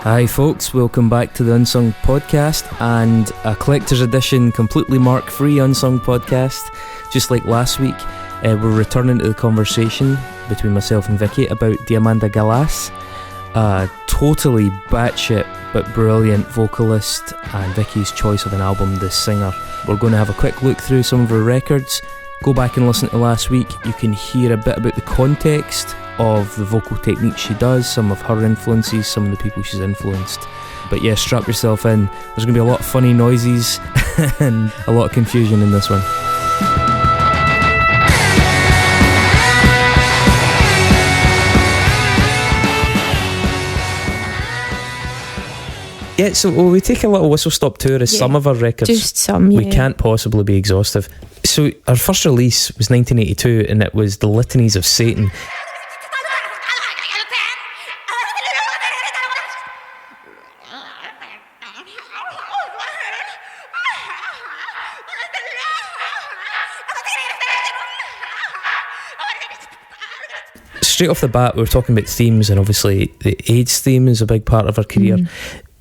Hi folks, welcome back to the Unsung Podcast and a collector's edition, completely mark-free Unsung Podcast. Just like last week, we're returning to the conversation between myself and Vicki about Diamanda Galas, a totally batshit but brilliant vocalist, and Vicki's choice of an album, The Singer. We're going to have a quick look through some of her records. Go back and listen to last week. You can hear a bit about the context of the vocal techniques she does, some of her influences, some of the people she's influenced. But yeah, strap yourself in. There's going to be a lot of funny noises and a lot of confusion in this one. Yeah, so we take a little whistle-stop tour of some of our records. Just some, yeah. We can't possibly be exhaustive. So our first release was 1982 and it was The Litanies of Satan. Straight off the bat, we were talking about themes, and obviously the AIDS theme is a big part of our career.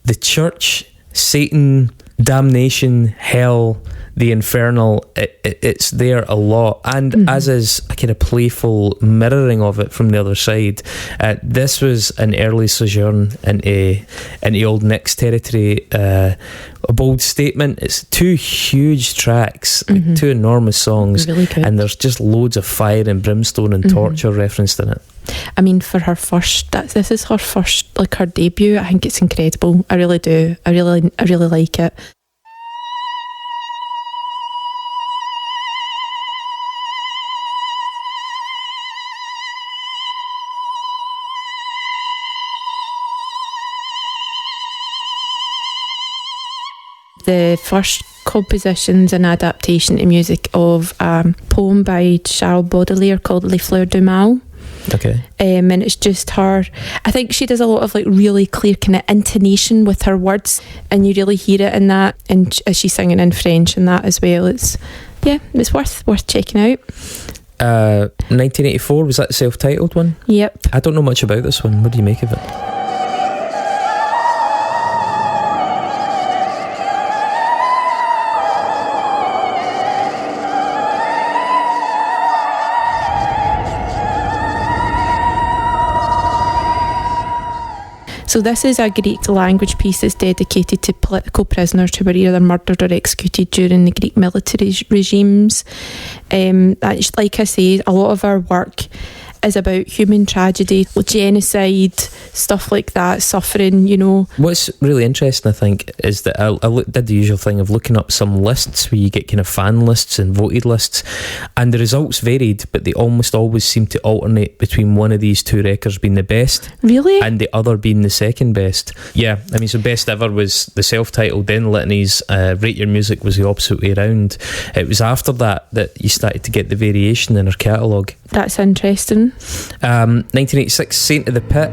The church, Satan, damnation, hell, the infernal, it's there a lot, and as is a kind of playful mirroring of it from the other side. This was an early sojourn into old Nix territory. A bold statement. It's two huge tracks, like two enormous songs, really good. And there's just loads of fire and brimstone and torture referenced in it. I mean, for her first, this is her first, like her debut. I think it's incredible. I really do. I really like it. The first composition's an adaptation to music of a poem by Charles Baudelaire called Les Fleurs du Mal. Okay. And it's just her. I think she does a lot of like really clear kind of intonation with her words, and you really hear it in that. And she's singing in French and that as well. It's worth checking out. 1984, was that the self-titled one? Yep. I don't know much about this one. What do you make of it? So this is a Greek language piece that's dedicated to political prisoners who were either murdered or executed during the Greek military regimes. Like I say, a lot of our work is about human tragedy, genocide, stuff like that, suffering, you know. What's really interesting, I think, is that I did the usual thing of looking up some lists where you get kind of fan lists and voted lists, and the results varied, but they almost always seem to alternate between one of these two records being the best, really, and the other being the second best. Yeah, I mean, so best ever was the self-titled, then Litanies. Rate Your Music was the opposite way around. It was after that you started to get the variation in her catalogue. That's interesting. 1986, Saint of the Pit.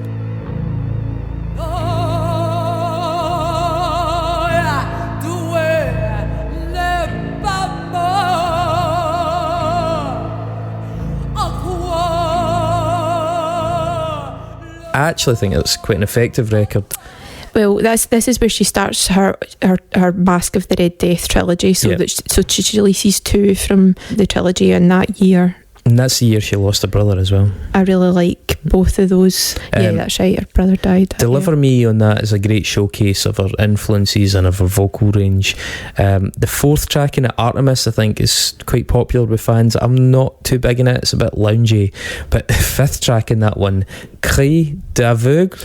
I actually think it's quite an effective record. Well, this is where she starts her Mask of the Red Death trilogy. So she releases 2 from the trilogy in that year. And that's the year she lost her brother as well. I really like both of those. Yeah, that's right, her brother died. Deliver Me on that is a great showcase of her influences and of her vocal range. The 4th track in it, Artemis, I think is quite popular with fans. I'm not too big in it, it's a bit loungy. But the 5th track in that one, Cri d'Aveugle.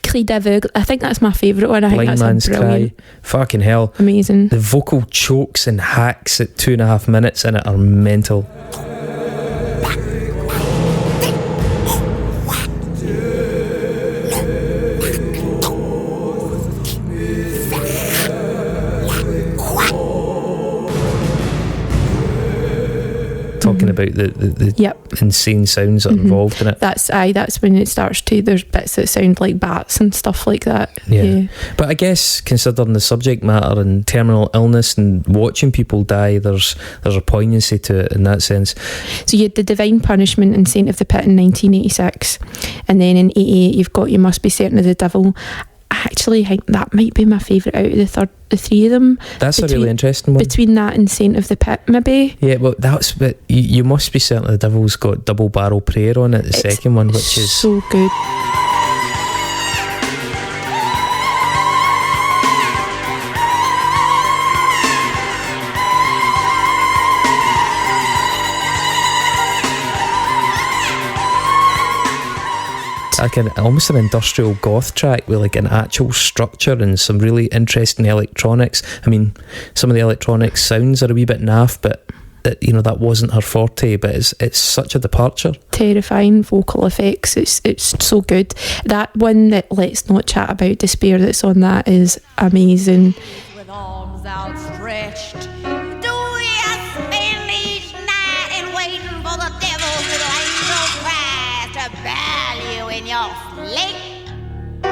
Cri d'Aveugle, I think that's my favourite one. I think Blind that's Man's brilliant. Cry. Fucking hell. Amazing. The vocal chokes and hacks at 2.5 minutes in it are mental. Talking about the insane sounds that are involved in it. That's when it starts to. There's bits that sound like bats and stuff like that. Yeah. But I guess considering the subject matter and terminal illness and watching people die, there's a poignancy to it in that sense. So you had The Divine Punishment and Saint of the Pit in 1986, and then in 88 you've got You Must Be Certain of the Devil. I actually think that might be my favourite out of the three of them. That's a really interesting one. Between that and Saint of the Pit, maybe. Yeah, well, that's, but you must be certain the Devil's got Double Barrel Prayer on it, the second one, which is so good. like almost an industrial goth track with like an actual structure and some really interesting electronics. I mean, some of the electronic sounds are a wee bit naff, but that wasn't her forte, but it's such a departure. Terrifying vocal effects. It's so good. That one that Let's Not Chat About Despair that's on that is amazing. With arms outstretched, do you spend each night and waiting for the devil's little angel cries to bear you in your sleep? Do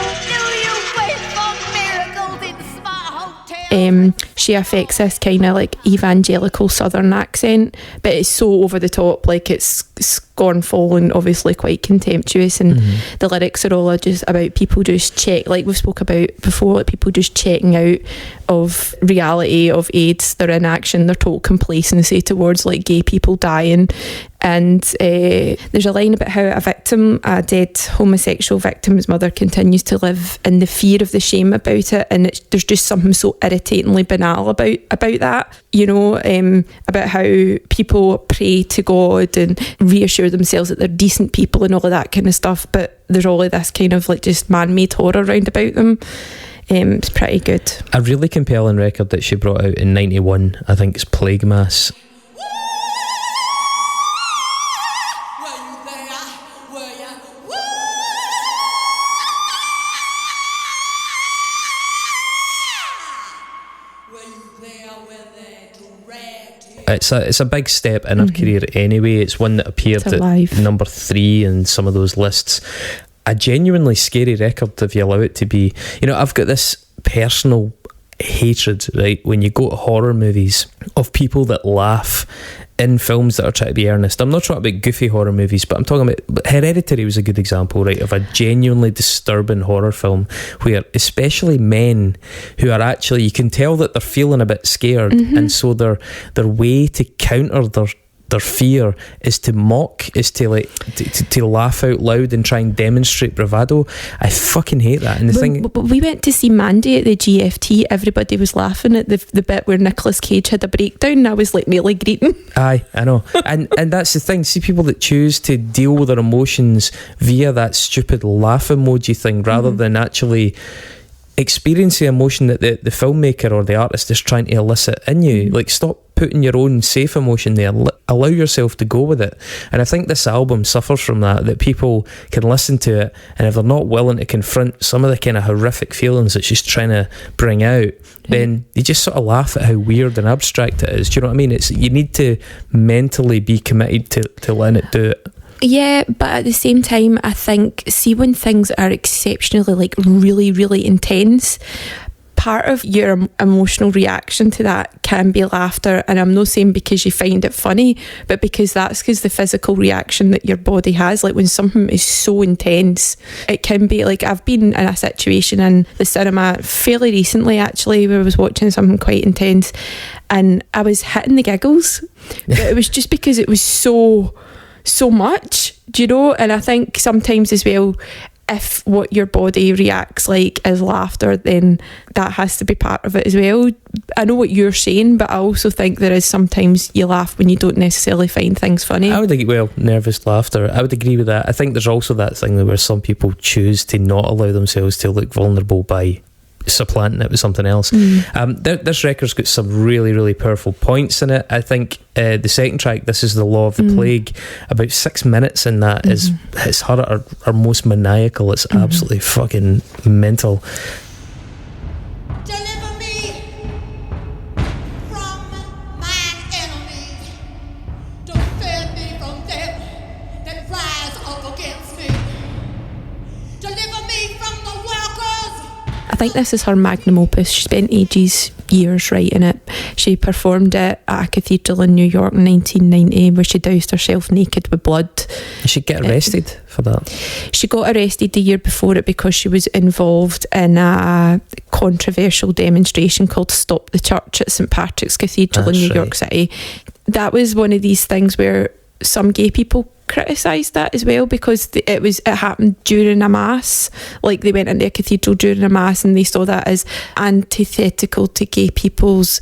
you wait for miracles in smart hotels? She affects this kind of like evangelical southern accent, but it's so over the top, like it's scornful and obviously quite contemptuous, and the lyrics are all just about people just like we've spoke about before, like people just checking out of reality of AIDS, their inaction, their total complacency towards like gay people dying. And there's a line about how a dead homosexual victim's mother continues to live in the fear of the shame about it, and there's just something so irritatingly banal about that, about how people pray to God and reassure themselves that they're decent people and all of that kind of stuff, but there's all of this kind of like just man-made horror round about them. It's pretty good. A really compelling record that she brought out in 91, I think it's Plague Mass. It's a big step in her career anyway. It's one that appeared at number 3 in some of those lists. A genuinely scary record if you allow it to be. I've got this personal hatred, right, when you go to horror movies, of people that laugh in films that are trying to be earnest. I'm not talking about goofy horror movies, but I'm talking about Hereditary was a good example, right, of a genuinely disturbing horror film where especially men who are actually, you can tell that they're feeling a bit scared, and so their way to counter their fear is to mock, is to laugh out loud and try and demonstrate bravado. I fucking hate that. And but we went to see Mandy at the GFT. Everybody was laughing at the bit where Nicolas Cage had a breakdown, and I was like nearly greeting. Aye, I know. and that's the thing. See, people that choose to deal with their emotions via that stupid laugh emoji thing rather than actually experience the emotion that the filmmaker or the artist is trying to elicit in you. Like, stop putting your own safe emotion there. Allow yourself to go with it. And I think this album suffers from that people can listen to it, and if they're not willing to confront some of the kind of horrific feelings that she's trying to bring out, then you just sort of laugh at how weird and abstract it is. Do you know what I mean? You need to mentally be committed to letting it do it. Yeah, but at the same time, I think, see, when things are exceptionally, like, really, really intense, part of your emotional reaction to that can be laughter. And I'm not saying because you find it funny, but because the physical reaction that your body has, like when something is so intense, it can be like, I've been in a situation in the cinema fairly recently actually where I was watching something quite intense and I was hitting the giggles, but it was just because it was so much, and I think sometimes as well, if what your body reacts like is laughter, then that has to be part of it as well. I know what you're saying, but I also think there is sometimes you laugh when you don't necessarily find things funny. Nervous laughter, I would agree with that. I think there's also that thing where some people choose to not allow themselves to look vulnerable by supplanting it with something else. This record's got some really, really powerful points in it. I think the second track, This Is the Law of the Plague, about 6 minutes in that is her at her most maniacal. It's absolutely fucking mental. Deliver me from mine enemies. Defend me from them that rise up against me. Deliver me from the workers. I think this is her magnum opus. She spent years writing it. She performed it at a cathedral in New York in 1990, where she doused herself naked with blood. Did she get arrested for that? She got arrested the year before it because she was involved in a controversial demonstration called Stop the Church at St Patrick's Cathedral in New York City. That was one of these things where some gay people criticised that as well, because it happened during a mass. Like, they went into a cathedral during a mass and they saw that as antithetical to gay people's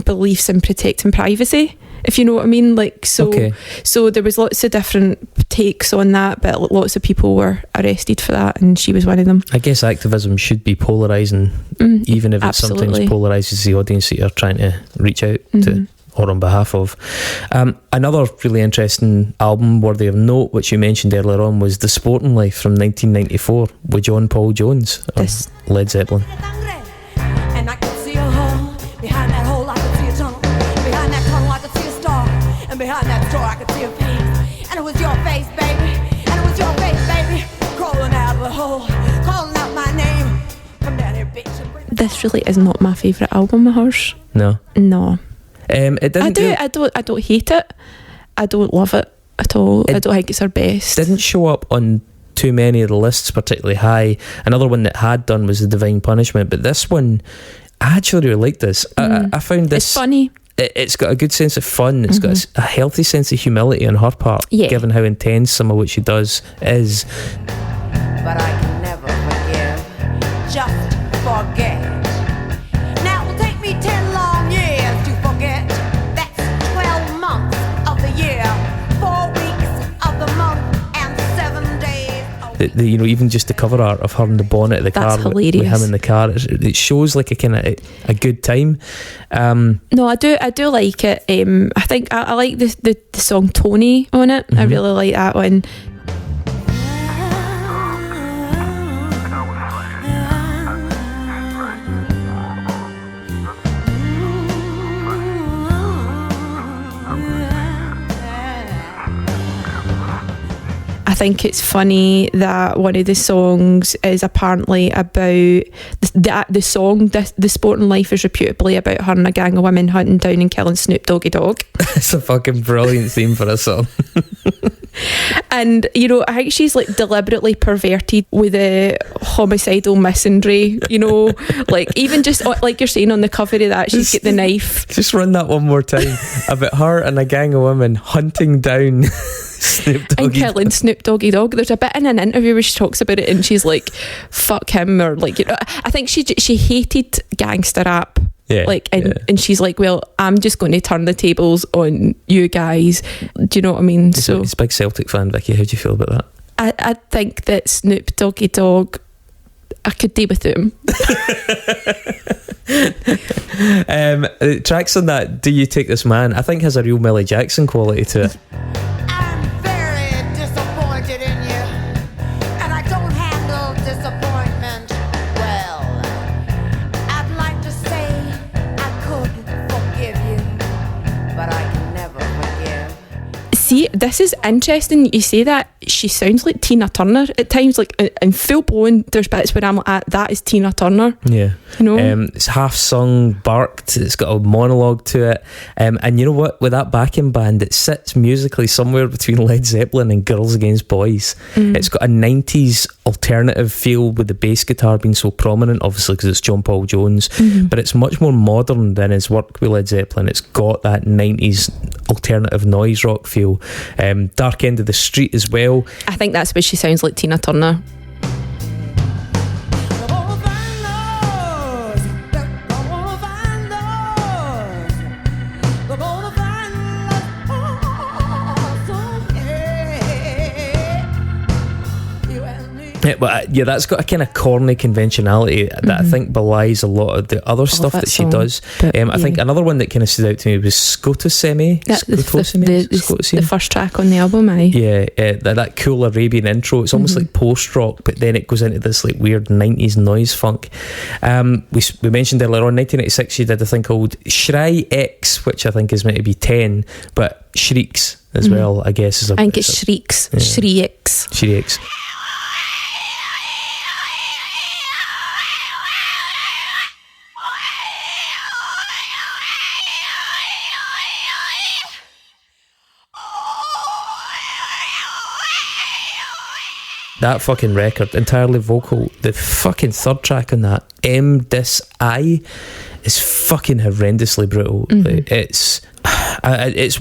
beliefs in protecting privacy, if you know what I mean. Like, so there was lots of different takes on that, but lots of people were arrested for that, and she was one of them. I guess activism should be polarising, even if it sometimes polarises the audience that you're trying to reach out to or on behalf of. Another really interesting album worthy of note, which you mentioned earlier on, was The Sporting Life from 1994 with John Paul Jones of Led Zeppelin. And I could see a hole. Behind that hole I could see a tunnel. Behind that tunnel I could see a star. And behind that star I could see a face. And it was your face, baby. And it was your face, baby. Crawling out of the hole, calling out my name. Come down here, bitch. This really is not my favourite album of hers. No. It didn't. I don't hate it. I don't love it at all. I don't think it's her best. Didn't show up on too many of the lists particularly high. Another one that had done was The Divine Punishment, but this one, I actually really liked this. I found this, it's funny. It's got a good sense of fun. It's got a healthy sense of humility on her part, given how intense some of what she does is. But I can never forgive. Just forget. Now it will take me 10 long years to forget. That's 12 months of the year, 4 weeks of the month, and 7 days. Even just the cover art of her in the bonnet of the car, hilarious. With him in the car, it shows like a kind of a good time. No, I do like it. I think I like the song Tony on it. I really like that one. I think it's funny that one of the songs is apparently about the song. The Sporting Life is reputably about her and a gang of women hunting down and killing Snoop Doggy Dogg. It's a fucking brilliant theme for a song. And I think she's like deliberately perverted with the homicidal misandry. Like, even just like you're saying on the cover of that, she's got the knife. Just run that one more time. About her and a gang of women hunting down Snoop Doggy and killing Snoop Doggy Dogg. There's a bit in an interview where she talks about it, and she's like, "Fuck him," or like, I think she hated gangster rap. Yeah, and she's like, well, I'm just going to turn the tables on you guys. Do you know what I mean? He's a big Celtic fan, Vicky. How do you feel about that? I think that Snoop Doggy Dogg, I could deal with him. Tracks on that, Do You Take This Man, I think has a real Millie Jackson quality to it. I'm very disappointed in you, and I don't handle disappointment well. I'd like to say I could forgive you, but I can never forgive. See, this is interesting you say that. She sounds like Tina Turner at times, like in full blown. There's bits where I'm like, that is Tina Turner. Yeah, it's half sung, barked. It's got a monologue to it, and you know what? With that backing band, it sits musically somewhere between Led Zeppelin and Girls Against Boys. It's got a 90s alternative feel with the bass guitar being so prominent, obviously because it's John Paul Jones, but it's much more modern than his work with Led Zeppelin. It's got that 90s alternative noise rock feel. Dark End of the Street as well. I think that's where she sounds like Tina Turner. Yeah, that's got a kind of corny conventionality that I think belies a lot of the other stuff that she does. I think another one that kind of stood out to me was Scotosemi. The first track on the album, Yeah, that cool Arabian intro. It's almost like post-rock, but then it goes into this like weird 90s noise funk. We mentioned earlier on, 1986 she did a thing called Schrei X, which I think is meant to be 10, but Shrieks as well, I guess. I think it's Shrieks. Yeah. Shrieks. Shrieks. That fucking record, entirely vocal. The fucking third track on that, Dis I, is fucking horrendously brutal. It's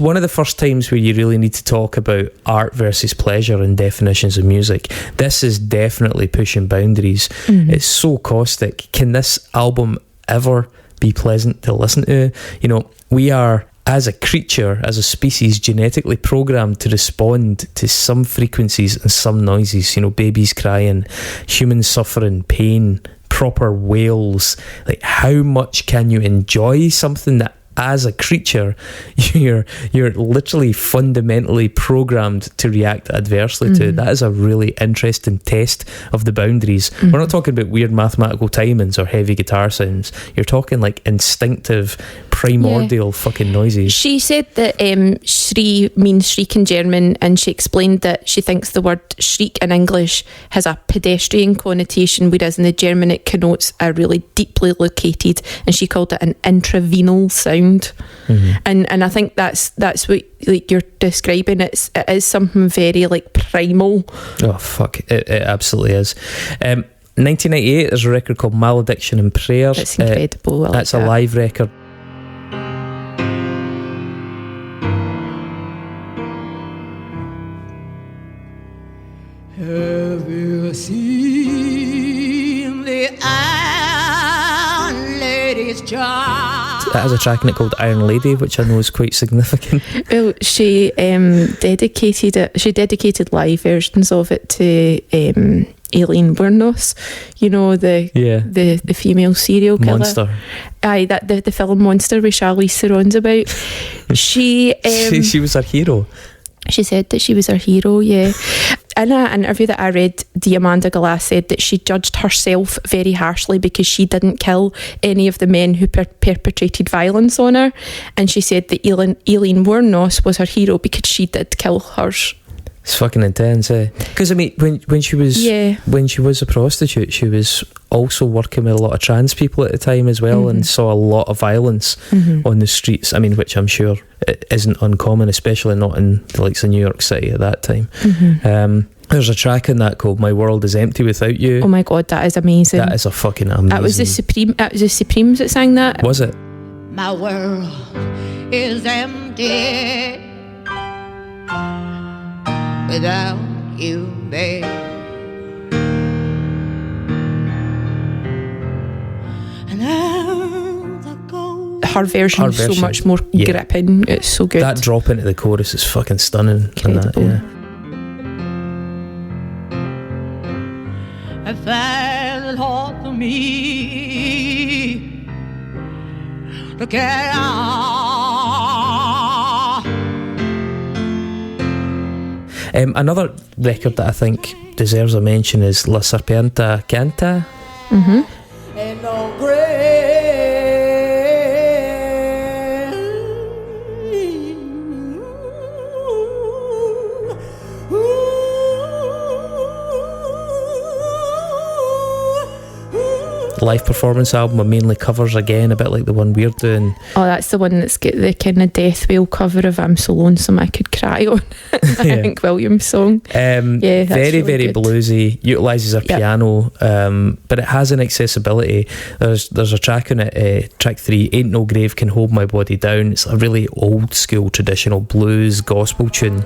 one of the first times where you really need to talk about art versus pleasure and definitions of music. This is definitely pushing boundaries. It's so caustic. Can this album ever be pleasant to listen to? You know, we are, as a creature, as a species, genetically programmed to respond to some frequencies and some noises. You know, babies crying, humans suffering, pain, proper wails. Like, how much can you enjoy something that, as a creature, you're literally fundamentally programmed to react adversely to? That is a really interesting test of the boundaries. We're not talking about weird mathematical timings or heavy guitar sounds. You're talking like instinctive, primordial fucking noises. She said that shri means shriek in German, and she explained that she thinks the word shriek in English has a pedestrian connotation, whereas in the German it connotes a really deeply located, and she called it an intravenal sound. And I think that's what, like, you're describing. It is something very like primal. Oh fuck, it absolutely is. 1998, there's a record called Malediction and Prayer. It's incredible. That's a live record. Have you seen the Iron Lady's child? That has a track in it called Iron Lady, which I know is quite significant. Well, she dedicated live versions of it to Aileen Wuornos, you know, the female serial killer. Monster. Aye, that the film Monster with Charlize Theron's about. She was her hero. She said that she was her hero, yeah. In an interview that I read, Diamanda Galás said that she judged herself very harshly because she didn't kill any of the men who perpetrated violence on her, and she said that Aileen Wuornos was her hero because she did kill hers. It's fucking intense, eh? Because I mean, when she was a prostitute, she was also working with a lot of trans people at the time as well, and saw a lot of violence on the streets. I mean, which I'm sure it isn't uncommon, especially not in the likes of New York City at that time. There's a track in that called "My World Is Empty Without You." Oh my god, that is amazing. That is a fucking amazing. That was the Supremes that sang that. Was it? My world is empty without you, babe. And as I go, her version is so much more gripping. It's so good. That drop into the chorus is fucking stunning. Incredible. And that, I find it hard for me to carry on. Another record that I think deserves a mention is La Serpiente Canta. And no grave. Live performance album with mainly covers again, a bit like the one we're doing. Oh, that's the one that's got the kind of death wail cover of "I'm So Lonesome I Could Cry" on. Hank Williams song. Very really very good. bluesy, utilises her piano, but it has an accessibility. There's a track on it, track 3, "Ain't No Grave Can Hold My Body Down." It's a really old school traditional blues gospel tune.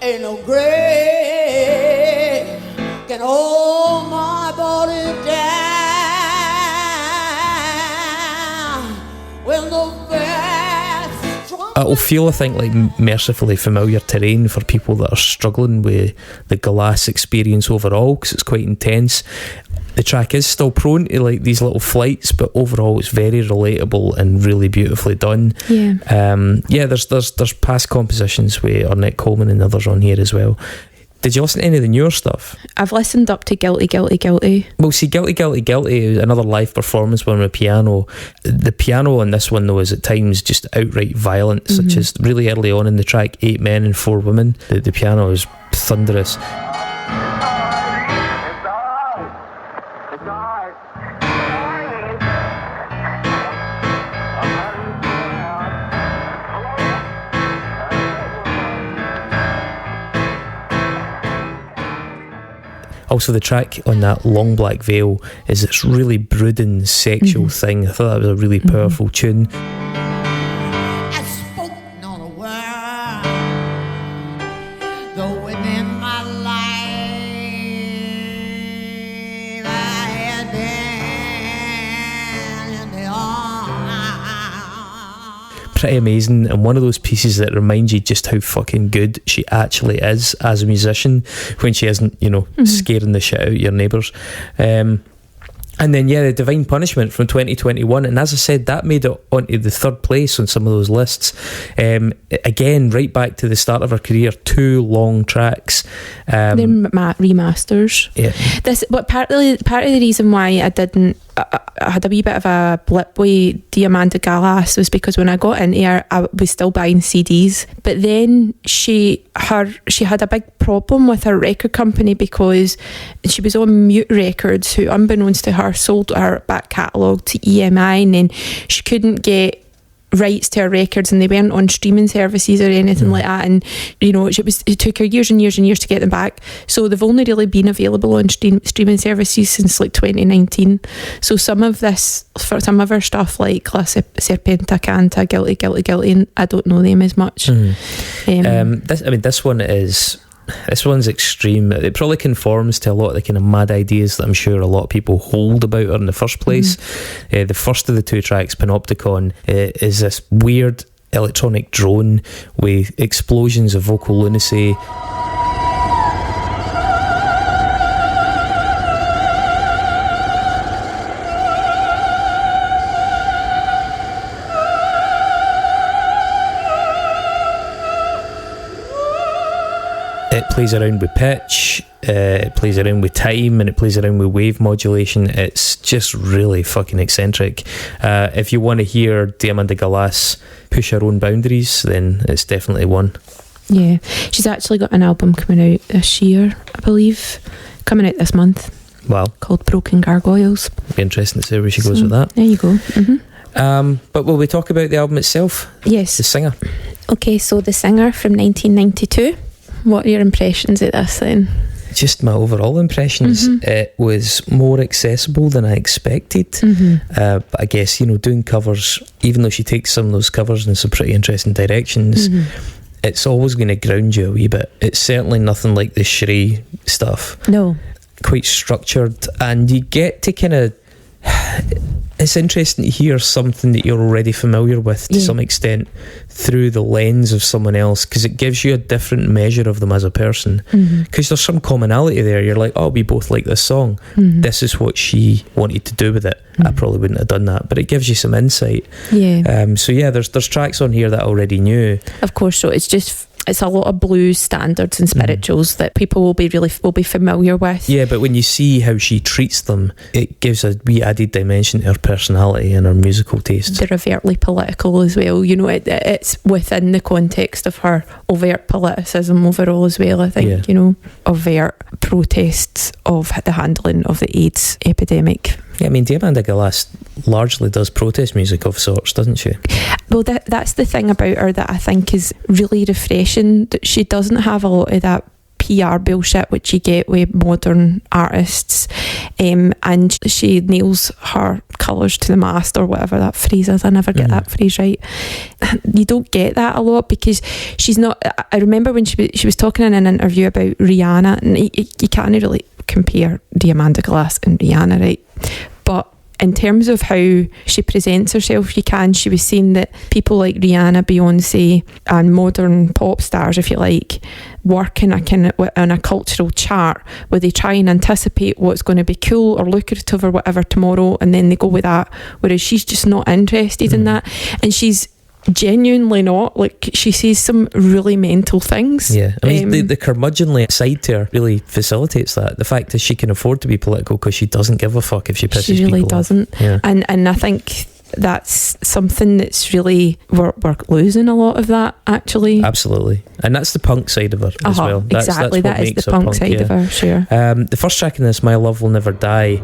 Ain't no grave can hold my body down when the vast It'll feel, I think, like mercifully familiar terrain for people that are struggling with the Galas experience overall, because it's quite intense. The track is still prone to like these little flights, but overall it's very relatable and really beautifully done. There's past compositions with Ornette Coleman and others on here as well. Did you listen to any of the newer stuff? I've listened up to Guilty, Guilty, Guilty. Well, see, Guilty, Guilty, Guilty is another live performance one with piano. The piano on this one, though, is at times just outright violent, such as really early on in the track, 8 Men and 4 Women. The piano is thunderous. Also, the track on that Long Black Veil is this really brooding sexual thing. I thought that was a really powerful tune. I spoke not a word, though within my life I had been in the arms. Pretty amazing, and one of those pieces that reminds you just how fucking good she actually is as a musician when she isn't, scaring the shit out of your neighbours. And then, the Divine Punishment from 2021. And as I said, that made it onto the third place on some of those lists. Again, right back to the start of her career, 2 long tracks. They're remasters. Yeah. But part of the reason why I had a wee bit of a blip with Diamanda Galas was because when I got into her, I was still buying CDs. But then she had a big problem with her record company because she was on Mute Records, who, unbeknownst to her, sold her back catalogue to EMI, and then she couldn't get rights to her records, and they weren't on streaming services or anything like that, and it took her years and years and years to get them back. So they've only really been available on streaming services since like 2019. So some of her stuff, like La Serpenta Canta, Guilty, and I don't know them as much. This one's extreme. It probably conforms to a lot of the kind of mad ideas that I'm sure a lot of people hold about her in the first place. The first of the 2 tracks, Panopticon, is this weird electronic drone with explosions of vocal lunacy. It plays around with pitch, it plays around with time, and it plays around with wave modulation. It's just really fucking eccentric. If you want to hear Diamanda Galas push her own boundaries, then it's definitely one. Yeah, she's actually got an album coming out this year, I believe, coming out this month. Wow. Called Broken Gargoyles. Be interesting to see where she goes with that. There you go. But will we talk about the album itself? Yes. The singer. Okay, so the singer from 1992. What are your impressions of this then? Just my overall impressions. It was more accessible than I expected. But I guess, doing covers, even though she takes some of those covers in some pretty interesting directions, it's always going to ground you a wee bit. It's certainly nothing like the Shrey stuff. No. Quite structured, and you get to kind of... It's interesting to hear something that you're already familiar with to some extent through the lens of someone else, because it gives you a different measure of them as a person, because there's some commonality there. You're like, oh, we both like this song, this is what she wanted to do with it. I probably wouldn't have done that, but it gives you some insight. There's tracks on here that I already knew, of course. So it's a lot of blues standards and spirituals that people will be familiar with. Yeah, but when you see how she treats them, it gives a wee added dimension to her personality and her musical taste. They're overtly political as well. It's within the context of her overt politicism overall as well, I think. Overt protests of the handling of the AIDS epidemic. Yeah, I mean, Diamanda Galas largely does protest music of sorts, doesn't she? Well, that's the thing about her that I think is really refreshing, that she doesn't have a lot of that PR bullshit which you get with modern artists, and she nails her colours to the mast, or whatever that phrase is. I never get that phrase right. You don't get that a lot because she's not... I remember when she was talking in an interview about Rihanna, and you can't really compare Diamanda Galas and Rihanna, right? But in terms of how she presents herself, you can. She was saying that people like Rihanna, Beyonce, and modern pop stars, if you like, work in a cultural chart where they try and anticipate what's going to be cool or lucrative or whatever tomorrow, and then they go with that. Whereas she's just not interested in that, and she's genuinely not. Like, she says some really mental things. Yeah, I mean, the curmudgeonly side to her really facilitates that. The fact that she can afford to be political because she doesn't give a fuck if she pisses people off. She really doesn't. Yeah. And I think that's something that's really... We're losing a lot of that, actually. Absolutely. And that's the punk side of her as well. Exactly, that is the punk side of her, sure. The first track in this, My Love Will Never Die...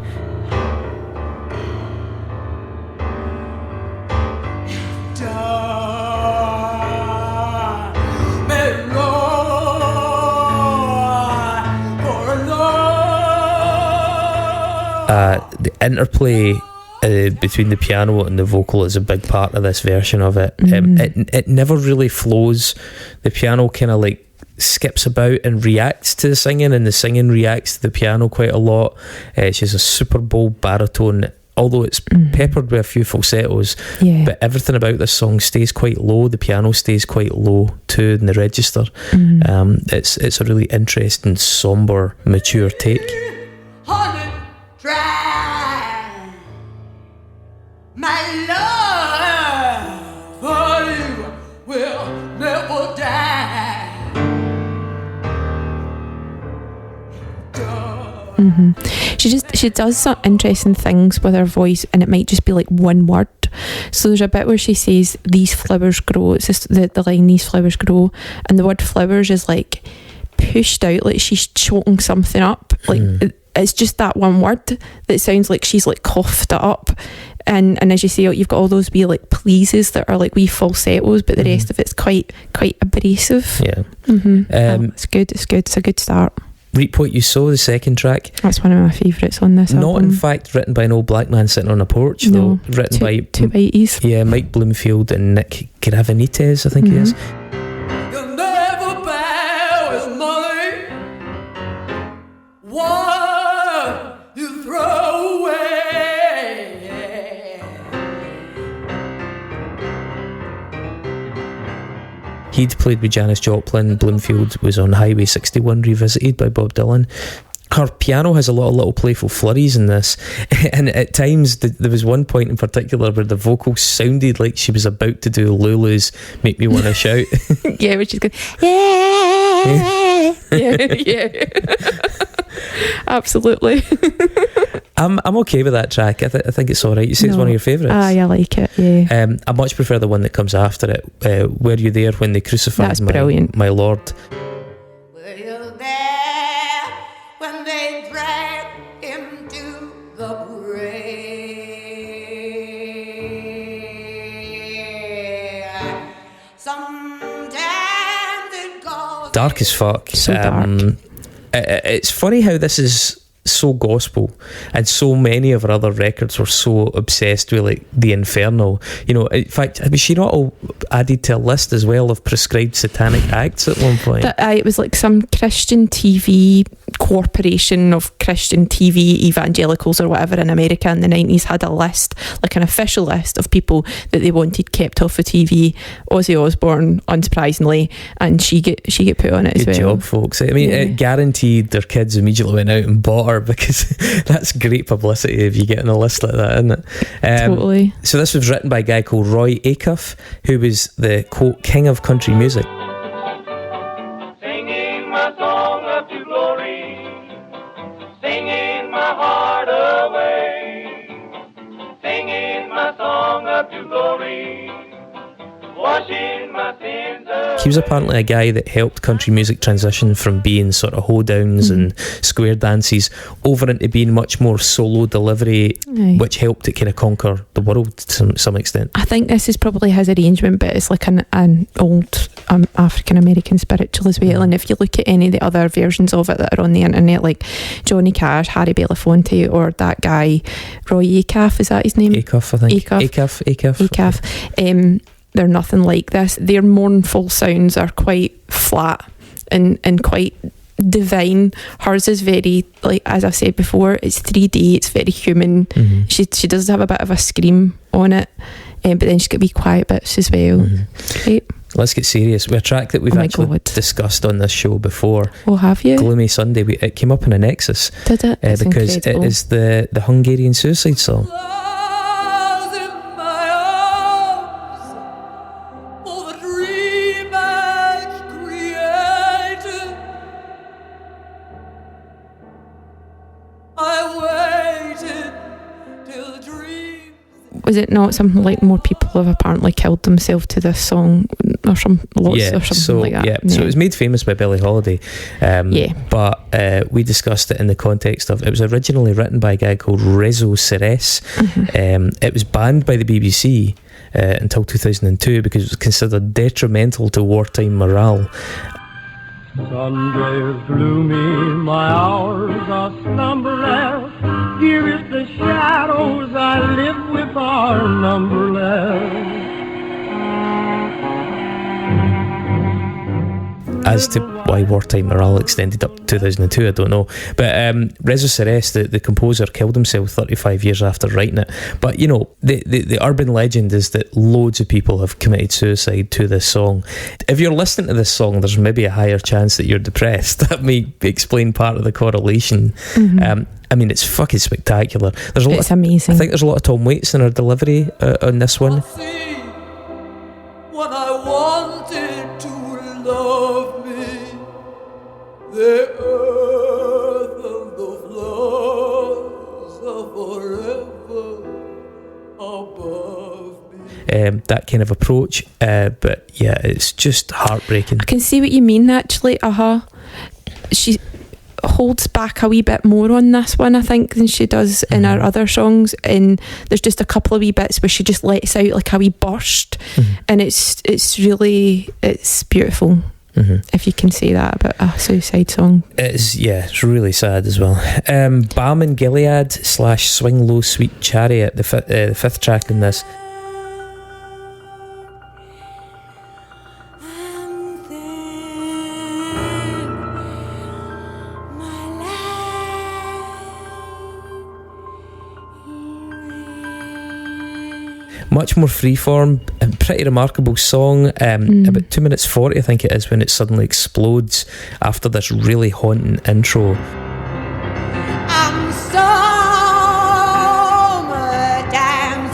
the interplay between the piano and the vocal is a big part of this version of it. It never really flows. The piano kind of like skips about and reacts to the singing, and the singing reacts to the piano quite a lot. She has a super bold baritone, although it's peppered with a few falsettos, but everything about this song stays quite low. The piano stays quite low too in the register. It's a really interesting, sombre, mature take. Honey, try my love for you will never die. She does some interesting things with her voice, and it might just be like one word. So there's a bit where she says these flowers grow. It's just the line these flowers grow, and the word flowers is like pushed out, like she's choking something up. Like it's just that one word that sounds like she's like coughed it up. And as you say, you've got all those wee like pleases that are like wee falsettos, but the rest of it's quite abrasive. It's good. It's a good start. Reap What You Sow, the second track. That's one of my favourites on this album. album. Not in fact written by an old black man sitting on a porch, though. Written by two whiteys. Yeah, Mike Bloomfield and Nick Gravenites, I think he is. You'll never bow with money. What you throw away. He'd played with Janis Joplin. Bloomfield was on Highway 61 Revisited by Bob Dylan. Her piano has a lot of little playful flurries in this, and at times there was one point in particular where the vocals sounded like she was about to do Lulu's Make Me Wanna Shout. Yeah, which is good. Yeah. Absolutely. I'm okay with that track. I think it's alright. You say it's one of your favourites. I like it, yeah. I much prefer the one that comes after it. Were You There When They Crucified my Lord? Were you there when they dragged him to the grave? Sometimes it goes Dark as fuck. So dark. It's funny how this is so gospel, and so many of her other records were so obsessed with like the infernal. You know, in fact, was she not all added to a list as well of prescribed satanic acts at one point? It was like some Christian TV corporation of Christian TV evangelicals or whatever in America in the 90s had a list, like an official list of people that they wanted kept off of TV. Ozzy Osbourne, unsurprisingly, and she get put on it as well. Good job, folks. I mean, it guaranteed their kids immediately went out and bought her, because that's great publicity if you get on a list like that, isn't it? Totally. So this was written by a guy called Roy Acuff, who was the, quote, king of country music. Singing my song up to glory, singing my heart away, singing my song up to glory, washing my sins away. He was apparently a guy that helped country music transition from being sort of hoedowns and square dances over into being much more solo delivery, which helped it kind of conquer the world to some extent. I think this is probably his arrangement, but it's like an old African American spiritual as well. And if you look at any of the other versions of it that are on the internet, like Johnny Cash, Harry Belafonte, or that guy Roy Acuff, is that his name? Acuff, I think. Acuff. They're nothing like this. Their mournful sounds are quite flat and quite divine. Hers is very, like, as I've said before, it's 3D, it's very human. She does have a bit of a scream on it, but then she's got wee quiet bits as well. Great. Let's get serious. We're a track that we've actually discussed on this show before. Oh, have you? Gloomy Sunday. It came up in a Nexus. Did it? Because incredible. It is the Hungarian suicide song. Was it not something like more people have apparently killed themselves to this song or something like that? Yeah, so it was made famous by Billie Holiday. But we discussed it in the context of, it was originally written by a guy called Rezo Ceres. It was banned by the BBC until 2002 because it was considered detrimental to wartime morale. Sunday is gloomy, my hours are slumberless. Here is the shadows I live with are numberless. As to why Wartime Morale extended up to 2002, I don't know. But Reza Seres, the composer, killed himself 35 years after writing it. But, you know, the urban legend is that loads of people have committed suicide to this song. If you're listening to this song, there's maybe a higher chance that you're depressed. That may explain part of the correlation. I mean, it's fucking spectacular. It's amazing. I think there's a lot of Tom Waits in her delivery on this one. See, when I wanted to love me, the earth and the flowers are forever above me. That kind of approach, but yeah, it's just heartbreaking. I can see what you mean, actually. She holds back a wee bit more on this one, I think, than she does in her other songs, and there's just a couple of wee bits where she just lets out like a wee burst, and it's beautiful. If you can say that about a suicide song. It's really sad as well. Balm in Gilead / Swing Low Sweet Chariot, the fifth track in this. Much more freeform, pretty remarkable song. About 2 minutes 40, I think it is, when it suddenly explodes after this really haunting intro. I'm so damn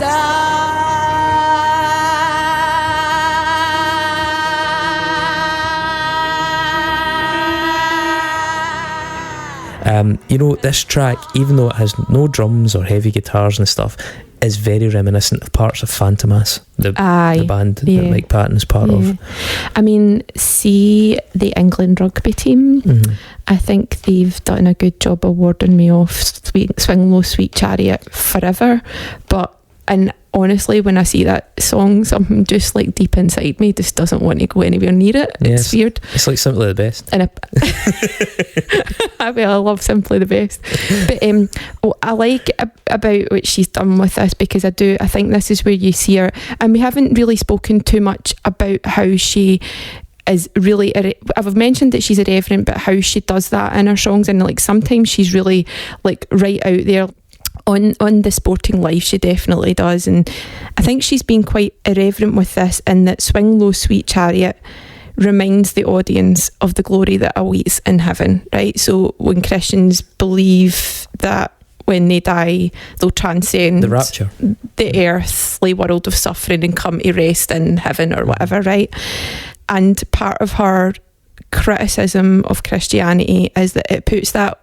You know, this track, even though it has no drums or heavy guitars and stuff, is very reminiscent of parts of Fantomas, the band that Mike Patton's part of. I mean, see the England rugby team. I think they've done a good job of warding me off Swing Low Sweet Chariot forever, and honestly, when I see that song, something just like deep inside me just doesn't want to go anywhere near it. It's weird. It's like Simply the Best. And I love Simply the Best. But what I like about what she's done with this, because I think this is where you see her, and we haven't really spoken too much about how she is really I've mentioned that she's irreverent, but how she does that in her songs, and like sometimes she's really like right out there. On the sporting life, she definitely does, and I think she's been quite irreverent with this, in that Swing Low Sweet Chariot reminds the audience of the glory that awaits in heaven, right? So when Christians believe that when they die they'll transcend the rapture, the earthly world of suffering, and come to rest in heaven or whatever, right? And part of her criticism of Christianity is that it puts that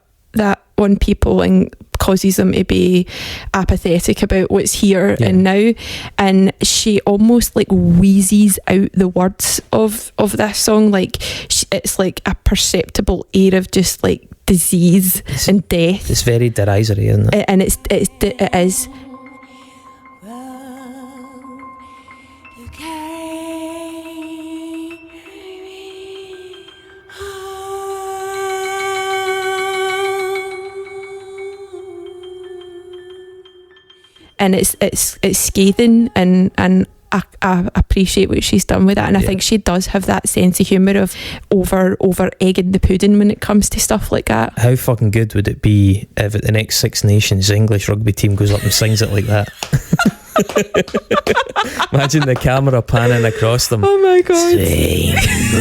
on people and causes them to be apathetic about what's here and now, and she almost like wheezes out the words of this song, like it's like a perceptible air of just like disease and death. It's very derisory, isn't it? And it is. And it's scathing, and I appreciate what she's done with it, and I think she does have that sense of humour of over egging the pudding when it comes to stuff like that. How fucking good would it be if at the next Six Nations the English rugby team goes up and sings it like that? Imagine the camera panning across them. Oh my god, Swing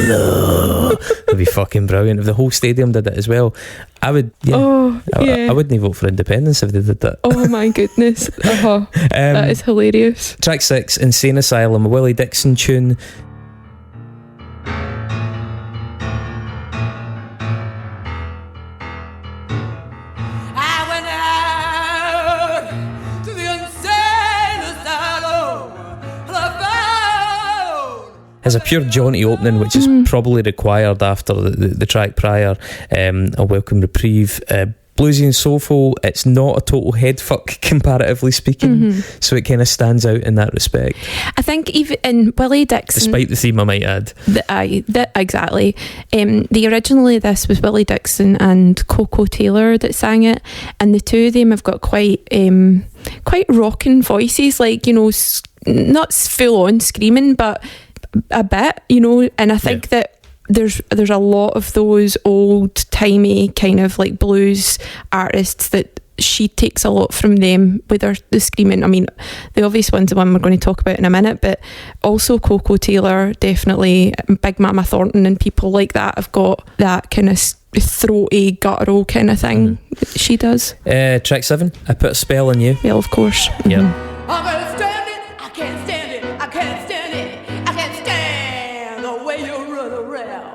low. It'd be fucking brilliant if the whole stadium did it as well. I would. I wouldn't vote for independence if they did that. Oh my goodness. That is hilarious. Track 6, Insane Asylum, a Willie Dixon tune. Has a pure jaunty opening, which is probably required after the track prior, A Welcome Reprieve. bluesy and soulful. It's not a total head fuck comparatively speaking, so it kind of stands out in that respect. I think even in Willie Dixon, despite the theme, I might add. Exactly. Originally this was Willie Dixon and Coco Taylor that sang it, and the two of them have got quite rocking voices, like, you know, not full on screaming, but a bit, you know. And I think that there's a lot of those old timey kind of like blues artists that she takes a lot from them with the screaming. I mean, the obvious one's the one we're going to talk about in a minute, but also Coco Taylor, definitely, Big Mama Thornton and people like that have got that kind of throaty, guttural kind of thing she does. Track 7, I Put a Spell on You. Well, of course. Yeah. I'm gonna stand it, I can't stand it, I can't stand it, I can't stand the way you run around.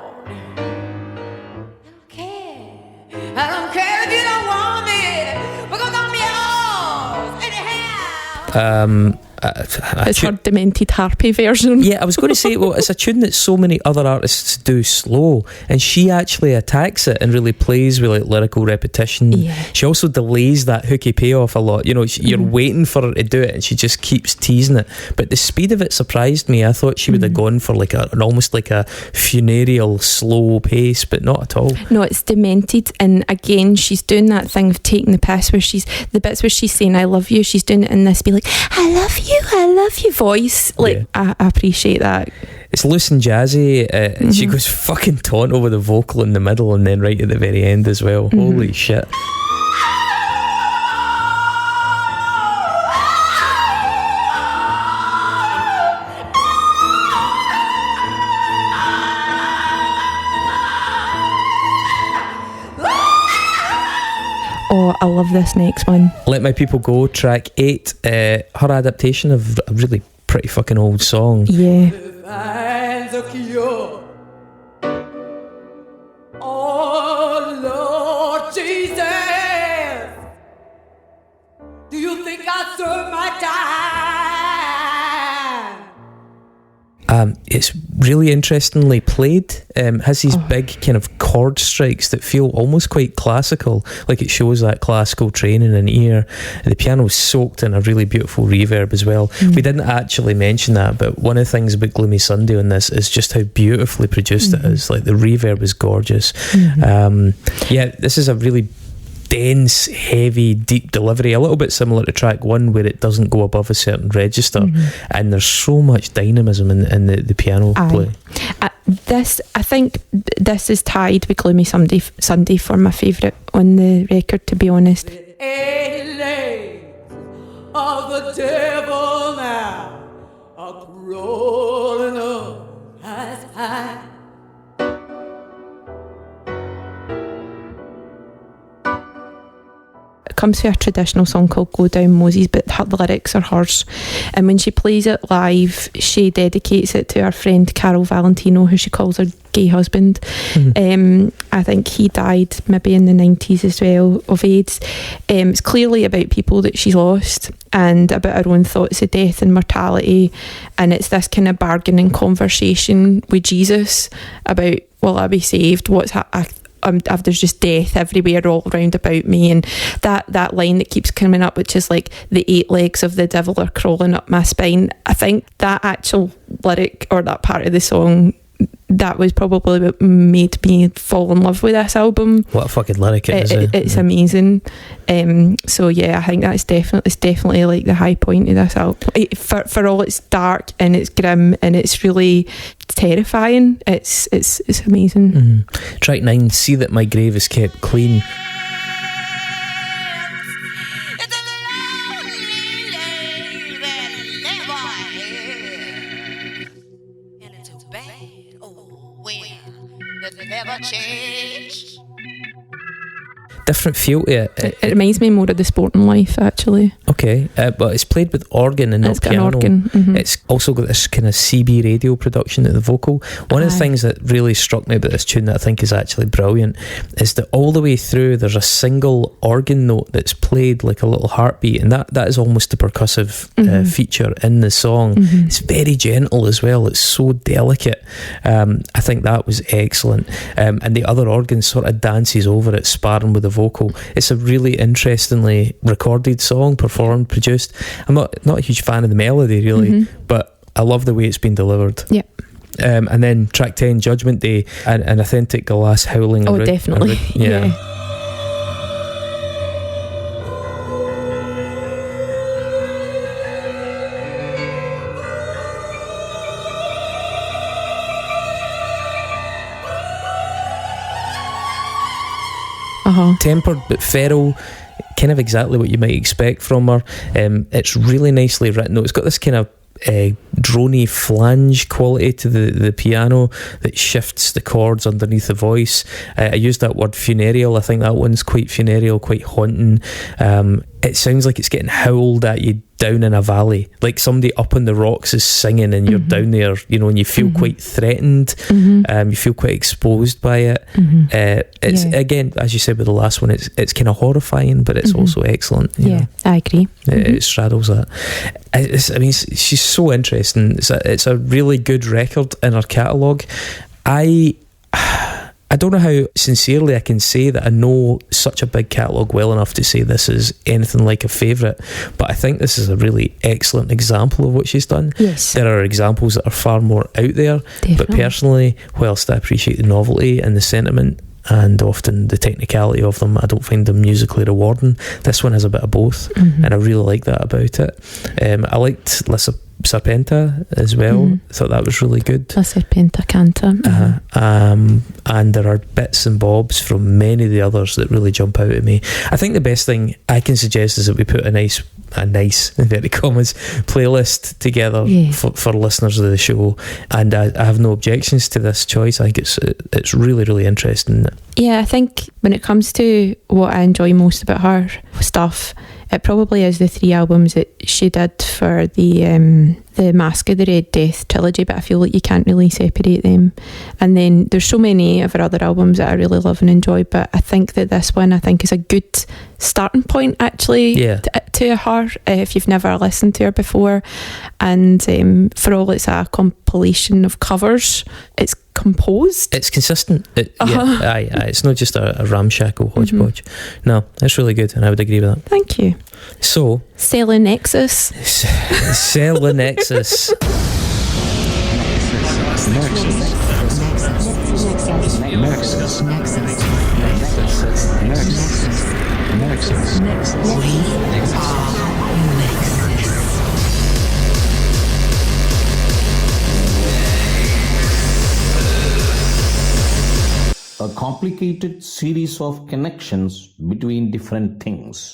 I don't care if you don't want me, because I'm yours, anyhow. It's her demented harpy version. Yeah, I was going to say, well, it's a tune that so many other artists do slow, and she actually attacks it and really plays with like lyrical repetition. Yeah. She also delays that hooky payoff a lot. You know, you're waiting for her to do it and she just keeps teasing it. But the speed of it surprised me. I thought she would have gone for like an almost like a funereal slow pace, but not at all. No, it's demented, and again she's doing that thing of taking the piss where the bits where she's saying I love you, she's doing it in this be like I love you voice. Like, I appreciate that. It's loose and jazzy. She goes fucking taunt over the vocal in the middle and then right at the very end as well. Holy shit. Oh, I love this next one. Let My People Go, track 8, her adaptation of a really pretty fucking old song. Yeah. Finds a cure. Oh Lord Jesus, do you think I serve my time? It's really interestingly played. Has these big kind of chord strikes that feel almost quite classical, like it shows that classical training in ear. The piano's soaked in a really beautiful reverb as well. We didn't actually mention that, but one of the things about Gloomy Sunday on this is just how beautifully produced it is. Like the reverb is gorgeous. This is a really dense, heavy, deep delivery, a little bit similar to track 1 where it doesn't go above a certain register, and there's so much dynamism in the piano play. I think this is tied with Gloomy Sunday for my favourite on the record, to be honest. 8 legs of the devil now are crawling up as high. It comes from a traditional song called Go Down Moses, but the lyrics are hers, and when she plays it live she dedicates it to her friend Carol Valentino, who she calls her gay husband. I think he died maybe in the 90s as well of AIDS. It's clearly about people that she's lost and about her own thoughts of death and mortality, and it's this kind of bargaining conversation with Jesus about, will I be saved, there's just death everywhere all around about me, and that line that keeps coming up, which is like the 8 legs of the devil are crawling up my spine. I think that actual lyric or that part of the song, that was probably what made me fall in love with this album. What a fucking lyric it is. It's amazing. So yeah, I think it's definitely like the high point of this album. For all it's dark and it's grim and it's really terrifying, it's amazing. Track 9, See That My Grave Is Kept Clean. Different feel to it. It reminds me more of The Sporting Life, actually. Okay, but it's played with organ and not piano. It's also got this kind of CB radio production at the vocal. One of the things that really struck me about this tune that I think is actually brilliant is that all the way through there's a single organ note that's played like a little heartbeat, and that is almost a percussive feature in the song. It's very gentle as well, it's so delicate. I think that was excellent, and the other organ sort of dances over it, sparring with the vocal. It's a really interestingly recorded song, performed, produced. I'm not a huge fan of the melody really, but I love the way it's been delivered. Yeah. And then track 10, Judgment Day, an authentic Galas howling. Oh, definitely. Yeah. Tempered but feral, kind of exactly what you might expect from her. It's really nicely written though. It's got this kind of drony flange quality to the piano that shifts the chords underneath the voice. I used that word funereal. I think that one's quite funereal, quite haunting. It sounds like it's getting howled at you down in a valley, like somebody up on the rocks is singing and you're down there, and you feel quite threatened. You feel quite exposed by it. It's again, as you said with the last one, it's kind of horrifying, but it's also excellent. Yeah, I agree. It straddles that. She's so interesting. It's a really good record in her catalogue. I don't know how sincerely I can say that I know such a big catalogue well enough to say this is anything like a favourite, but I think this is a really excellent example of what she's done. Yes. There are examples that are far more out there, Definitely. But personally, whilst I appreciate the novelty and the sentiment and often the technicality of them, I don't find them musically rewarding. This one has a bit of both, and I really like that about it. I liked La Serpenta as well. I thought that was really good. La Serpenta Canta. And there are bits and bobs from many of the others that really jump out at me. I think the best thing I can suggest is that we put a nice inverted commas playlist together for listeners of the show, and I have no objections to this choice. I think it's really, really interesting. Yeah, I think when it comes to what I enjoy most about her stuff, it probably is the 3 albums that she did for the Mask of the Red Death trilogy, but I feel like you can't really separate them. And then there's so many of her other albums that I really love and enjoy, but I think that this one is a good starting point actually to her if you've never listened to her before. And for all it's a compilation of covers, it's composed, it's consistent. It's not just a ramshackle hodgepodge. No, it's really good, and I would agree with that. Thank you. So Sell a Nexus. Sell a Nexus. A complicated series of connections between different things.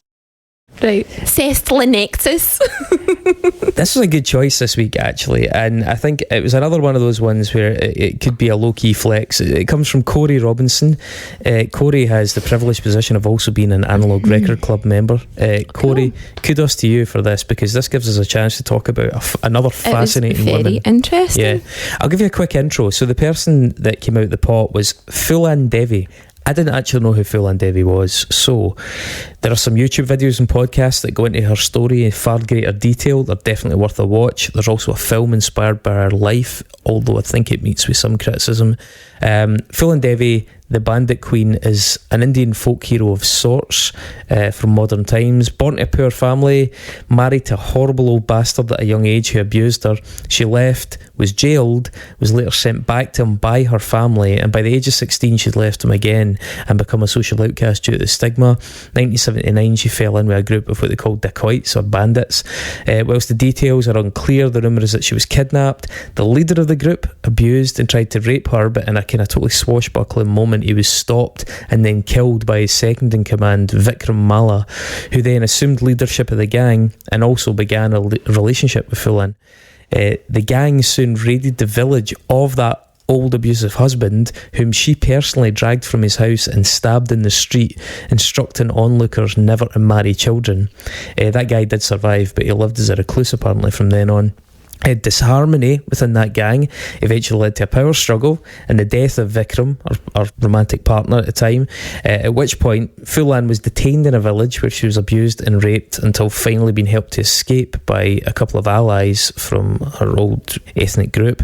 Right, Sestla Nexus. This was a good choice this week, actually, and I think it was another one of those ones where it could be a low-key flex. It comes from Corey Robinson. Corey has the privileged position of also being an Analog Record Club member. Corey, kudos to you for this, because this gives us a chance to talk about another fascinating woman. Very interesting. Yeah, I'll give you a quick intro. So the person that came out the pot was Fulan Devi. I didn't actually know who Fulan Devi was, so there are some YouTube videos and podcasts that go into her story in far greater detail. They're definitely worth a watch. There's also a film inspired by her life, although I think it meets with some criticism. Fulan Devi, the Bandit Queen, is an Indian folk hero of sorts from modern times. Born to a poor family, married to a horrible old bastard at a young age who abused her. She left, was jailed, was later sent back to him by her family, and by the age of 16 she'd left him again and become a social outcast due to the stigma. 1979 she fell in with a group of what they call dacoits or bandits. Whilst the details are unclear, the rumour is that she was kidnapped. The leader of the group abused and tried to rape her, but in a kind of totally swashbuckling moment he was stopped and then killed by his second in command, Vikram Malla, who then assumed leadership of the gang and also began a relationship with Fulan. The gang soon raided the village of that old abusive husband, whom she personally dragged from his house and stabbed in the street, instructing onlookers never to marry children. That guy did survive, but he lived as a recluse apparently from then on. Disharmony within that gang eventually led to a power struggle and the death of Vikram, our romantic partner at the time, at which point Fulan was detained in a village where she was abused and raped until finally being helped to escape by a couple of allies from her old ethnic group.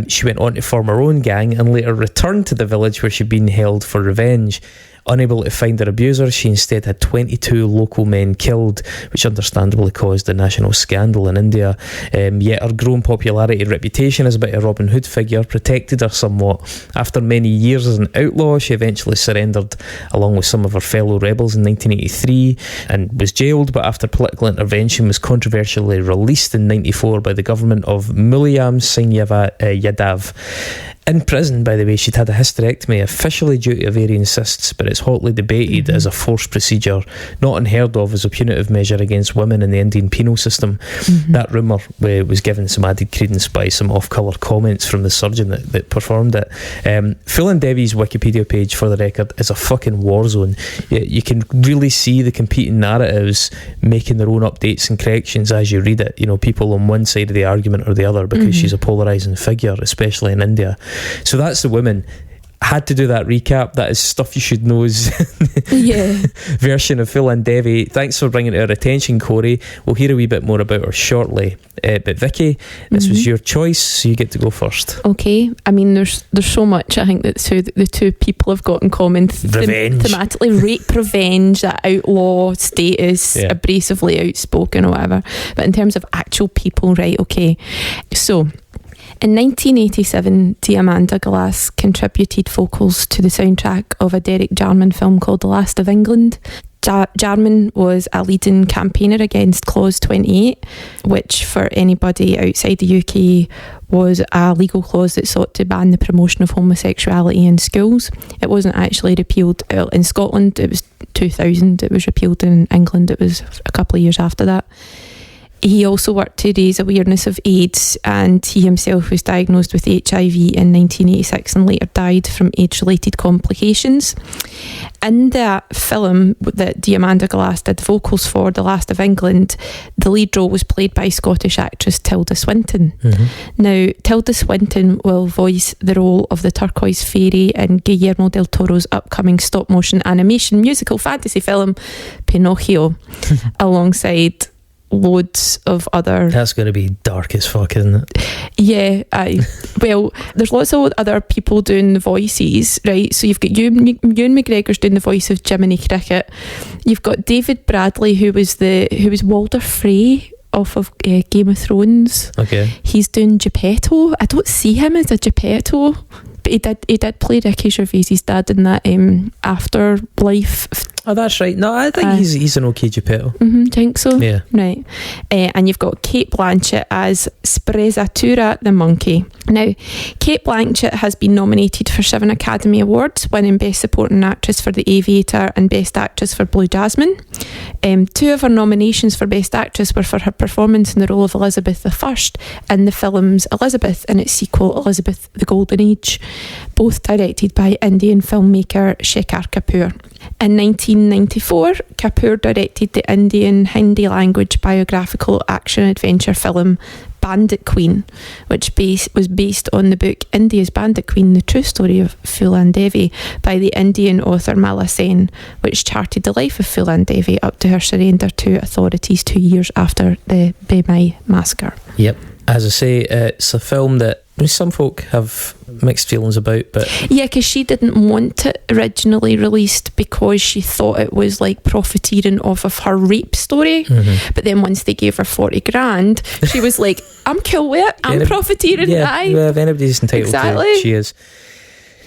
She went on to form her own gang and later returned to the village where she'd been held for revenge. Unable to find her abuser, she instead had 22 local men killed, which understandably caused a national scandal in India. Yet her growing popularity and reputation as a bit of a Robin Hood figure protected her somewhat. After many years as an outlaw, she eventually surrendered along with some of her fellow rebels in 1983 and was jailed, but after political intervention was controversially released in 94 by the government of Mulayam Singh Yadav. In prison, by the way, she'd had a hysterectomy officially due to ovarian cysts, but it's hotly debated as a forced procedure, not unheard of as a punitive measure against women in the Indian penal system. That rumour was given some added credence by some off-colour comments from the surgeon that performed it. Phoolan Devi's Wikipedia page, for the record, is a fucking war zone. You can really see the competing narratives making their own updates and corrections as you read it. You know, people on one side of the argument or the other, because she's a polarising figure, especially in India. So that's the women. Had to do that recap. That is stuff you should know's version of Phoolan Devi. Thanks for bringing it to our attention, Corey. We'll hear a wee bit more about her shortly. But Vicky, this was your choice, so you get to go first. Okay. I mean, there's so much I think that the two people have got in common. Revenge. Thematically, rape, revenge, that outlaw status, abrasively outspoken or whatever. But in terms of actual people, right, okay. So in 1987, Diamanda Galás contributed vocals to the soundtrack of a Derek Jarman film called The Last of England. Jarman was a leading campaigner against Clause 28, which for anybody outside the UK was a legal clause that sought to ban the promotion of homosexuality in schools. It wasn't actually repealed in Scotland. It was 2000. It was repealed in England. It was a couple of years after that. He also worked to raise awareness of AIDS, and he himself was diagnosed with HIV in 1986 and later died from AIDS-related complications. In that film that Diamanda Galás did vocals for, The Last of England, the lead role was played by Scottish actress Tilda Swinton. Now, Tilda Swinton will voice the role of the turquoise fairy in Guillermo del Toro's upcoming stop-motion animation musical fantasy film Pinocchio, alongside loads of other... That's going to be dark as fuck, isn't it? Yeah, well, there's lots of other people doing the voices, right? So you've got Ewan McGregor's doing the voice of Jiminy Cricket. You've got David Bradley, who was Walder Frey off of Game of Thrones. Okay. He's doing Geppetto. I don't see him as a Geppetto, but he did play Ricky Gervais's dad in that Afterlife. Oh, that's right. No, I think he's an okay Geppetto. Do you think so? Yeah. Right. And you've got Kate Blanchett as Sprezzatura the monkey. Now, Kate Blanchett has been nominated for 7 Academy Awards, winning Best Supporting Actress for The Aviator and Best Actress for Blue Jasmine. 2 of her nominations for Best Actress were for her performance in the role of Elizabeth I in the films Elizabeth and its sequel Elizabeth the Golden Age, both directed by Indian filmmaker Shekhar Kapoor. In 1994, Kapoor directed the Indian Hindi language biographical action-adventure film Bandit Queen, which was based on the book India's Bandit Queen, The True Story of Phoolan Devi by the Indian author Mala Sen, which charted the life of Phoolan Devi up to her surrender to authorities 2 years after the Bemai massacre. Yep. As I say, it's a film that some folk have mixed feelings about, but yeah, because she didn't want it originally released because she thought it was like profiteering off of her rape story. But then once they gave her 40 grand, she was like, I'm cool with it, I'm profiteering. Yeah, if anybody's entitled to it, she is.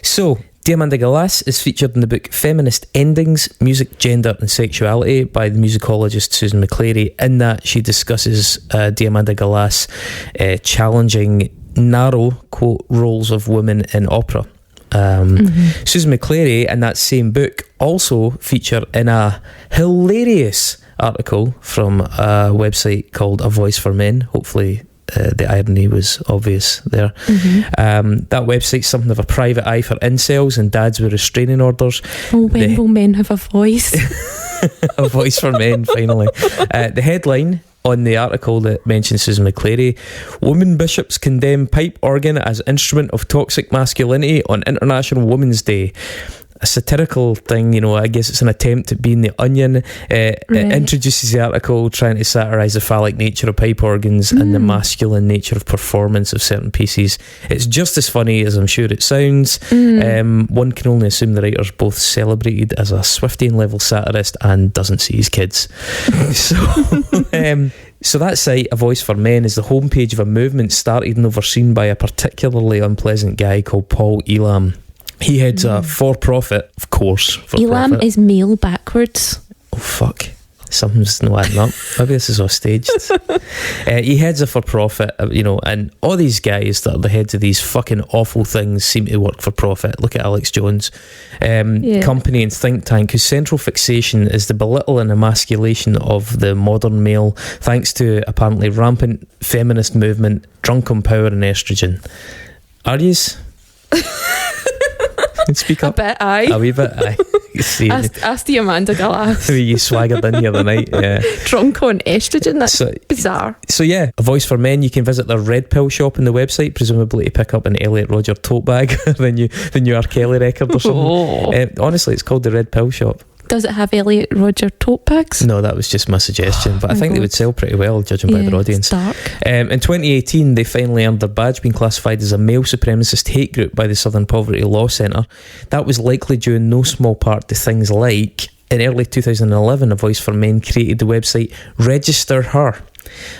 So Diamanda Galás is featured in the book Feminist Endings, Music, Gender and Sexuality by the musicologist Susan McClary. In that, she discusses Diamanda Galás challenging narrow, quote, roles of women in opera. Susan McClary in that same book also featured in a hilarious article from a website called A Voice for Men. Hopefully the irony was obvious there. That website's something of a private eye for incels and dads with restraining orders. Oh, when will men have a voice? A voice for men, finally. The headline on the article that mentions Susan McClary: women bishops condemn pipe organ as instrument of toxic masculinity on International Women's Day. a satirical thing, you know. I guess it's an attempt at being the Onion. It introduces the article trying to satirise the phallic nature of pipe organs and the masculine nature of performance of certain pieces. It's just as funny as I'm sure it sounds. One can only assume the writer's both celebrated as a Swiftian level satirist and doesn't see his kids. So that site, A Voice for Men, is the homepage of a movement started and overseen by a particularly unpleasant guy called Paul Elam. He heads a for-profit, of course. Elam is male backwards. Oh, fuck. Something's not adding up. Maybe this is all staged. He heads a for-profit, you know, and all these guys that are the heads of these fucking awful things seem to work for profit. Look at Alex Jones. Company and think tank whose central fixation is the belittle and emasculation of the modern male, thanks to apparently rampant feminist movement, drunken power and estrogen. Are yous? Speak up. A bit, aye. A wee bit, aye. Ask Diamanda Galas. You swaggered in here the night, yeah. Drunk on estrogen, that's bizarre. So yeah, A Voice for Men, you can visit their Red Pill shop on the website, presumably to pick up an Elliot Rodger tote bag, the new R. Kelly record or something. Honestly, it's called the Red Pill shop. Does it have Elliot Rodger tote bags? No, that was just my suggestion, but I think they would sell pretty well, judging by their audience. Dark. In 2018, they finally earned their badge, being classified as a male supremacist hate group by the Southern Poverty Law Centre. That was likely due in no small part to things like, in early 2011, A Voice for Men created the website Register Her,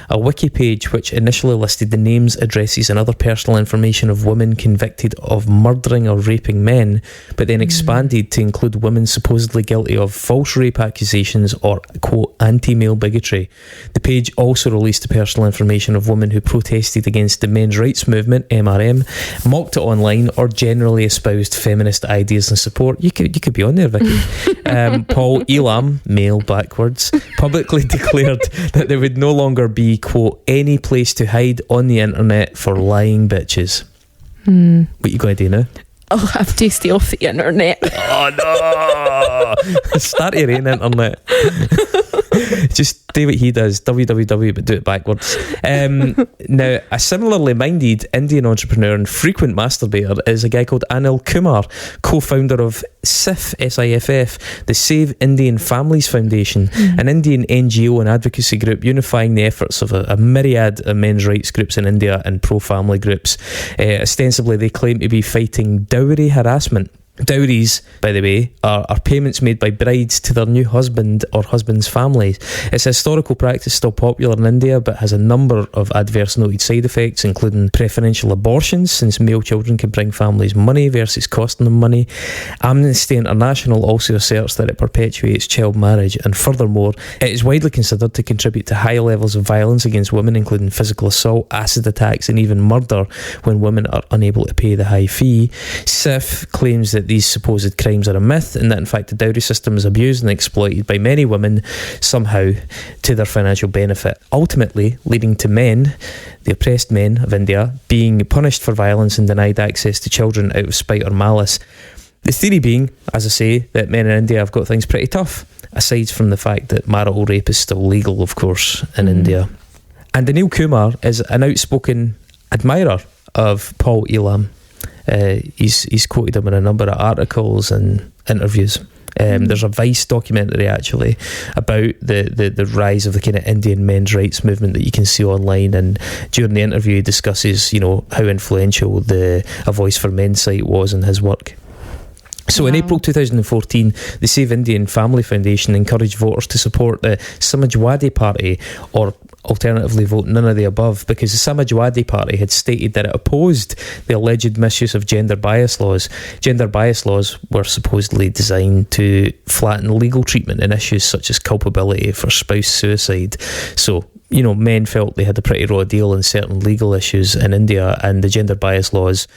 a wiki page which initially listed the names, addresses and other personal information of women convicted of murdering or raping men, but then expanded to include women supposedly guilty of false rape accusations or, quote, anti-male bigotry. The page also released the personal information of women who protested against the men's rights movement, MRM, mocked it online, or generally espoused feminist ideas and support. You could be on there, Vicky. Paul Elam, male backwards, publicly declared that there would no longer be, quote, any place to hide on the internet for lying bitches. What you going to do now? I'll have to stay off the internet. Oh no! Start your own internet. Just do what he does, www, but do it backwards. Now, a similarly minded Indian entrepreneur and frequent masturbator is a guy called Anil Kumar, co-founder of SIFF, S-I-F-F, the Save Indian Families Foundation, an Indian NGO and advocacy group unifying the efforts of a myriad of men's rights groups in India and pro-family groups. Ostensibly, they claim to be fighting dowry harassment. Dowries, by the way, are payments made by brides to their new husband or husband's families. It's a historical practice still popular in India, but has a number of adverse noted side effects, including preferential abortions, since male children can bring families money versus costing them money. Amnesty International also asserts that it perpetuates child marriage, and furthermore, it is widely considered to contribute to high levels of violence against women, including physical assault, acid attacks, and even murder when women are unable to pay the high fee. SIFF claims that these supposed crimes are a myth, and that in fact the dowry system is abused and exploited by many women somehow to their financial benefit, ultimately leading to men, the oppressed men of India, being punished for violence and denied access to children out of spite or malice. The theory being, as I say, that men in India have got things pretty tough, aside from the fact that marital rape is still legal, of course, in India. And Anil Kumar is an outspoken admirer of Paul Elam. He's quoted him in a number of articles and interviews. There's a Vice documentary actually about the rise of the kind of Indian men's rights movement that you can see online, and during the interview he discusses, you know, how influential the A Voice for Men site was in his work. So in April 2014, the Save Indian Family Foundation encouraged voters to support the Samajwadi Party, or alternatively vote none of the above, because the Samajwadi Party had stated that it opposed the alleged misuse of gender bias laws. Gender bias laws were supposedly designed to flatten legal treatment in issues such as culpability for spouse suicide. So, you know, men felt they had a pretty raw deal in certain legal issues in India, and the gender bias laws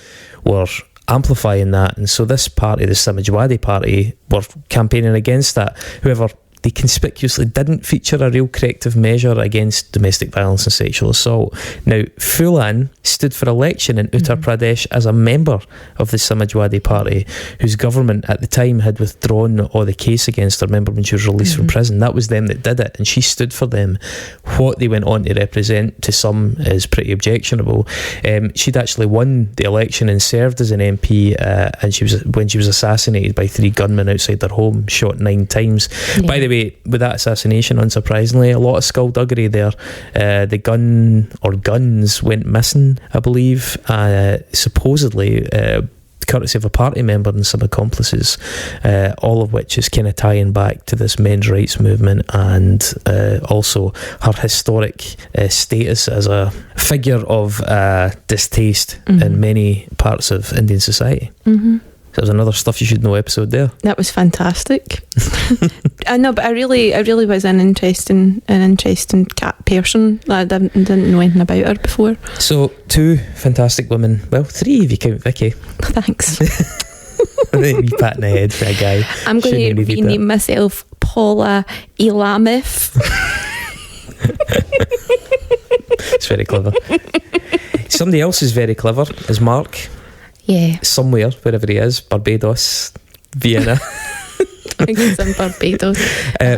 were amplifying that. And so this party, the Samajwadi Party, were campaigning against that. However, they conspicuously didn't feature a real corrective measure against domestic violence and sexual assault. Now, Fulan stood for election in Uttar Pradesh as a member of the Samajwadi Party, whose government at the time had withdrawn all the case against her. Remember when she was released from prison? That was them that did it, and she stood for them. What they went on to represent to some is pretty objectionable. She'd actually won the election and served as an MP, and when she was assassinated by 3 gunmen outside their home, shot 9 times. By the way, with that assassination, unsurprisingly, a lot of skullduggery there. The gun or guns went missing, I believe, supposedly courtesy of a party member and some accomplices, all of which is kind of tying back to this men's rights movement and also her historic status as a figure of distaste in many parts of Indian society. So that was another Stuff You Should Know episode there. That was fantastic. I know, but I really was an interesting cat person. I didn't know anything about her before. So 2 fantastic women. Well, 3 if you count Vicky. Thanks. You patting the head for a guy. I'm going to rename myself Paula Elamif. It's very clever. Somebody else is very clever is Mark. Yeah. Somewhere, wherever he is, Barbados, Vienna. I think he's in Barbados.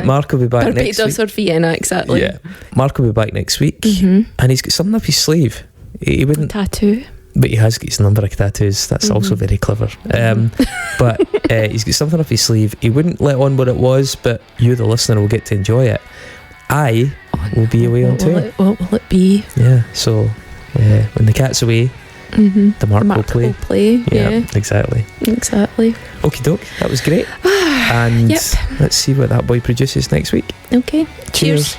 Mark will be back next week. Barbados or Vienna, exactly. Yeah. Mark will be back next week, and he's got something up his sleeve. He wouldn't. A tattoo. But he has got his number of tattoos. That's also very clever. But he's got something up his sleeve. He wouldn't let on what it was, but you, the listener, will get to enjoy it. I will be away on tour. What will it be? Yeah, so when the cat's away, the Mark will play. Yeah, exactly. Okie doke, that was great. And let's see what that boy produces next week. Okay, cheers.